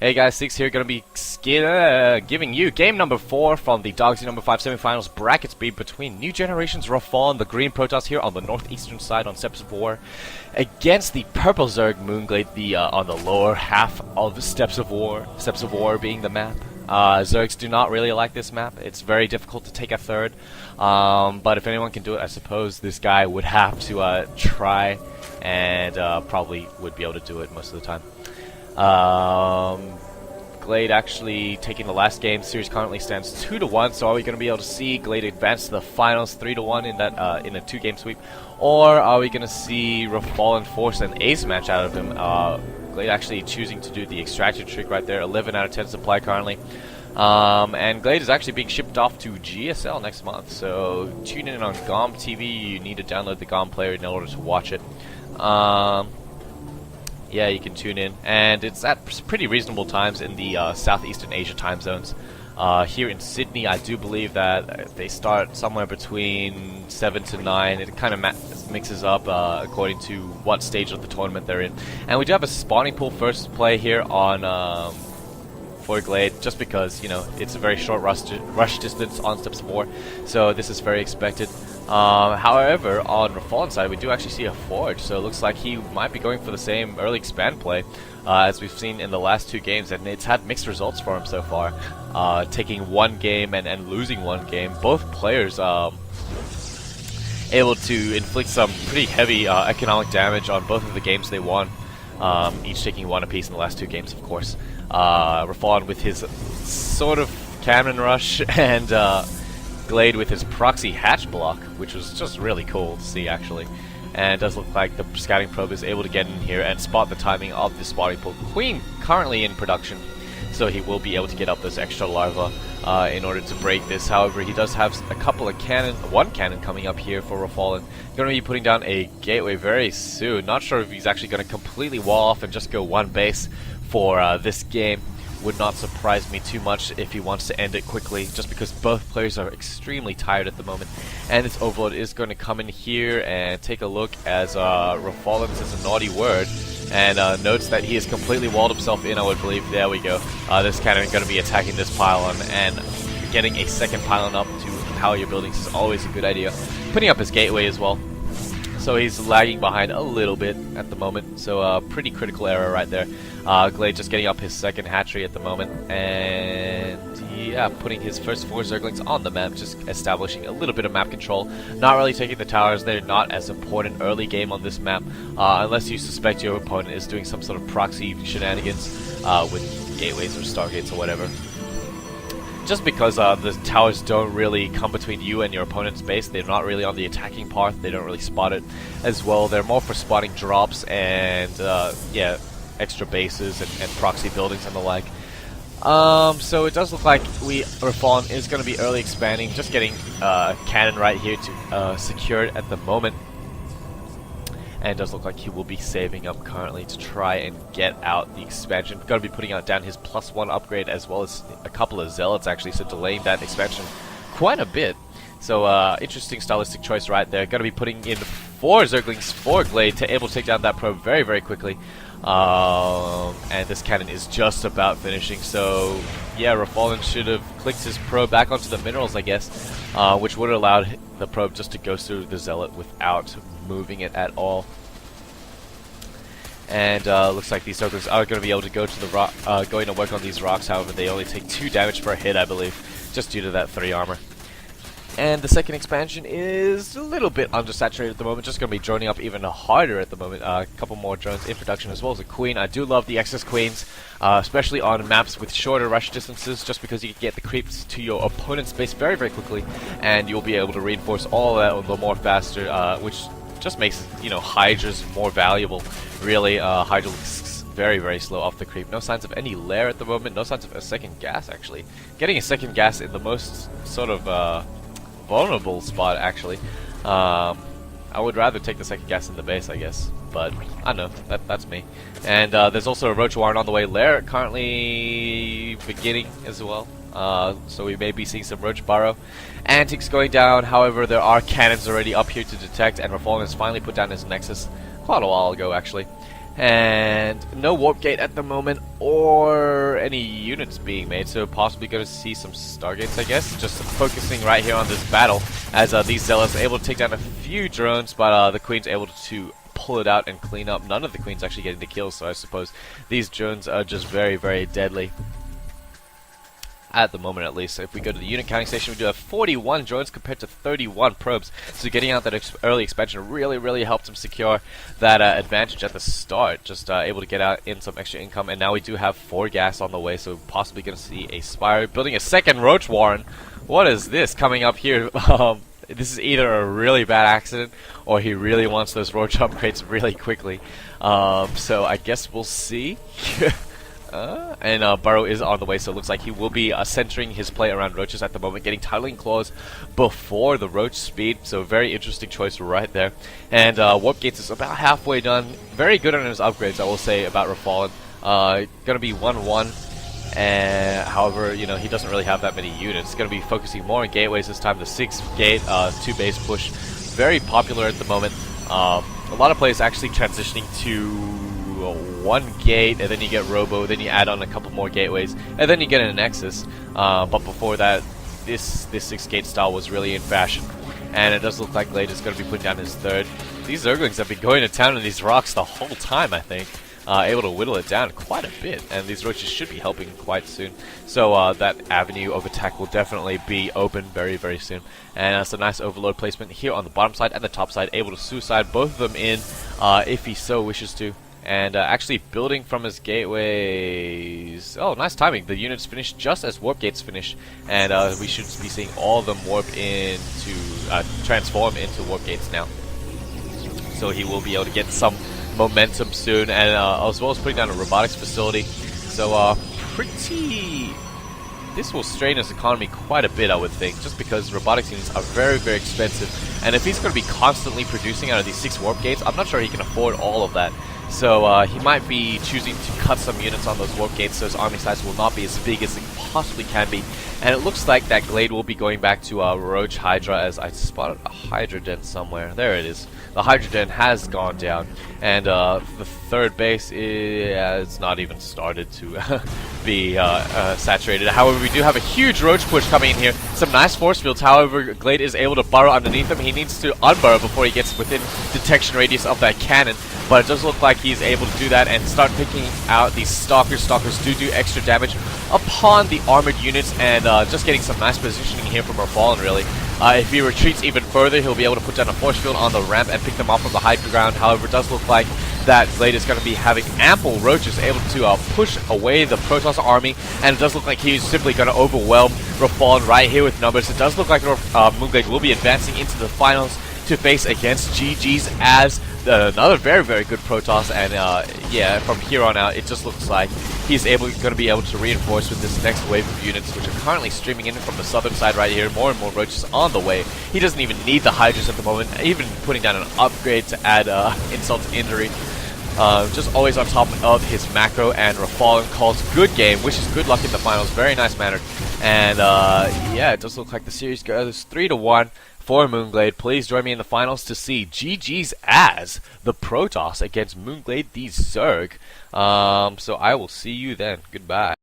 Hey guys, Six here, gonna be giving you game number 4 from the Dogsi number 5 semifinals bracket speed between New Generation's Refallen, the green Protoss here on the northeastern side on Steps of War, against the purple Zerg MoonGlade on the lower half of Steps of War. Steps of War being the map. Zergs do not really like this map. It's very difficult to take a third, but if anyone can do it, I suppose this guy would have to try, and probably would be able to do it most of the time. Glade actually taking the last game. Series currently stands 2-1. So are we going to be able to see Glade advance to the finals 3-1 in that in a 2-game sweep, or are we going to see Refallen force an ace match out of him? Glade actually choosing to do the extraction trick right there. 11 out of 10 supply currently. And Glade is actually being shipped off to GSL next month. So tune in on GOM TV. You need to download the GOM player in order to watch it. Yeah, you can tune in, and it's at pretty reasonable times in the Southeastern Asia time zones. Here in Sydney, I do believe that they start somewhere between 7 to 9. It kind of mixes up according to what stage of the tournament they're in. And we do have a spawning pool first play here on for Glade, just because, you know, it's a very short rush distance on Steps of War, so this is very expected. However, on Refallen side, we do actually see a Forge, so it looks like he might be going for the same early expand play as we've seen in the last 2 games, and it's had mixed results for him so far, taking one game and losing one game. Both players able to inflict some pretty heavy economic damage on both of the games they won, each taking 1 apiece in the last 2 games, of course. Refallen with his sort of cannon rush, and Glade with his proxy hatch block, which was just really cool to see actually. And it does look like the scouting probe is able to get in here and spot the timing of the spotting pool. Queen currently in production, so he will be able to get up those extra larvae in order to break this. However, he does have a couple of one cannon coming up here for Refallen. Going to be putting down a gateway very soon. Not sure if he's actually going to completely wall off and just go one base for this game. Would not surprise me too much if he wants to end it quickly, just because both players are extremely tired at the moment. And this overload is going to come in here and take a look as Refallen says a naughty word and notes that he has completely walled himself in, I would believe. There we go. This cannon is going to be attacking this pylon, and getting a second pylon up to power your buildings is always a good idea. Putting up his gateway as well. So he's lagging behind a little bit at the moment, so pretty critical error right there. Glade just getting up his second hatchery at the moment, and yeah, putting his first 4 Zerglings on the map, just establishing a little bit of map control. Not really taking the towers. They're not as important early game on this map, unless you suspect your opponent is doing some sort of proxy shenanigans with gateways or stargates or whatever. Just because the towers don't really come between you and your opponent's base, they're not really on the attacking path, they don't really spot it as well. They're more for spotting drops and, yeah, extra bases and proxy buildings and the like. So it does look like Refallen is going to be early expanding, just getting cannon right here to secure it at the moment. And it does look like he will be saving up currently to try and get out the expansion. Going to be putting down his +1 upgrade as well as a couple of zealots actually, so delaying that expansion quite a bit. So interesting stylistic choice right there. Going to be putting in 4 Zerglings for Glade to able to take down that probe very, very quickly. And this cannon is just about finishing. So yeah, Refallen should have clicked his probe back onto the minerals, I guess, which would have allowed the probe just to go through the zealot without moving it at all. And looks like these Zerglings are going to be able to go to the rock, going to work on these rocks. However, they only take 2 damage per hit, I believe, just due to that 3 armor. And the second expansion is a little bit undersaturated at the moment, just going to be droning up even harder at the moment. A couple more drones in production as well as a queen. I do love the excess queens, especially on maps with shorter rush distances, just because you can get the creeps to your opponent's base very, very quickly, and you'll be able to reinforce all that a little more faster, which just makes, you know, Hydra's more valuable, really. Hydra looks very, very slow off the creep. No signs of any lair at the moment, no signs of a second gas, actually. Getting a second gas in the most sort of vulnerable spot, actually. I would rather take the second gas in the base, I guess, but I don't know, that's me. And there's also a Roach Warren on the way. Lair currently beginning as well, so we may be seeing some Roach Burrow antics going down. However, there are cannons already up here to detect, and Refallen has finally put down his Nexus quite a while ago, actually. And no warp gate at the moment or any units being made, so possibly going to see some stargates, I guess. Just focusing right here on this battle as these zealots are able to take down a few drones, but the queen's able to pull it out and clean up. None of the queens actually getting the kills, so I suppose these drones are just very, very deadly. At the moment, at least. If we go to the unit counting station, we do have 41 drones compared to 31 probes. So getting out that early expansion really helped him secure that advantage at the start. Just able to get out in some extra income. And now we do have 4 gas on the way, so possibly going to see a Spire. Building a second Roach Warren. What is this coming up here? This is either a really bad accident or he really wants those Roach upgrades really quickly. So I guess we'll see. And Burrow is on the way, so it looks like he will be centering his play around Roaches at the moment, getting Titling Claws before the Roach speed, so very interesting choice right there. And Warp Gates is about halfway done. Very good on his upgrades, I will say, about Refallen. Gonna be 1-1, and however, you know, he doesn't really have that many units. Gonna be focusing more on gateways this time. The 6 gate, 2 base push, very popular at the moment. A lot of players actually transitioning to 1 gate, and then you get Robo, then you add on a couple more gateways, and then you get an Nexus. But before that, this 6 gate style was really in fashion, and it does look like Glade is going to be putting down his 3rd. These Zerglings have been going to town on these rocks the whole time, I think. Able to whittle it down quite a bit, and these Roaches should be helping quite soon. So that avenue of attack will definitely be open very soon. And that's a nice overload placement here on the bottom side and the top side, able to suicide both of them in if he so wishes to. And actually building from his gateways. Oh, nice timing. The units finished just as warp gates finish, and we should be seeing all of them warp into, transform into warp gates now. So he will be able to get some momentum soon, and as well as putting down a robotics facility. So this will strain his economy quite a bit, I would think, just because robotics units are very expensive. And if he's going to be constantly producing out of these 6 warp gates, I'm not sure he can afford all of that. So he might be choosing to cut some units on those warp gates so his army size will not be as big as it possibly can be. And it looks like that Glade will be going back to Roach Hydra, as I spotted a Hydra Den somewhere. There it is. The Hydra Den has gone down, and the 3rd base is not even started to be saturated. However, we do have a huge Roach push coming in here. Some nice force fields. However, Glade is able to burrow underneath him. He needs to unburrow before he gets within detection radius of that cannon. But it does look like he's able to do that and start picking out these Stalkers. Stalkers do extra damage upon the armored units, and just getting some nice positioning here from Refallen, really. If he retreats even further, he'll be able to put down a force field on the ramp and pick them off from the high ground. However, it does look like that Glade is going to be having ample Roaches able to push away the Protoss army, and it does look like he's simply going to overwhelm Refallen right here with numbers. It does look like MoonGlade will be advancing into the finals to face against GG's as another very good Protoss, and yeah, from here on out, it just looks like he's going to be able to reinforce with this next wave of units, which are currently streaming in from the southern side right here. More and more Roaches on the way. He doesn't even need the Hydras at the moment, even putting down an upgrade to add insult to injury. Just always on top of his macro, and Refallen calls good game, wishes good luck in the finals. Very nice manner. And yeah, it does look like the series goes 3-1 for MoonGlade. Please join me in the finals to see GG's as the Protoss against MoonGlade the Zerg. So I will see you then. Goodbye.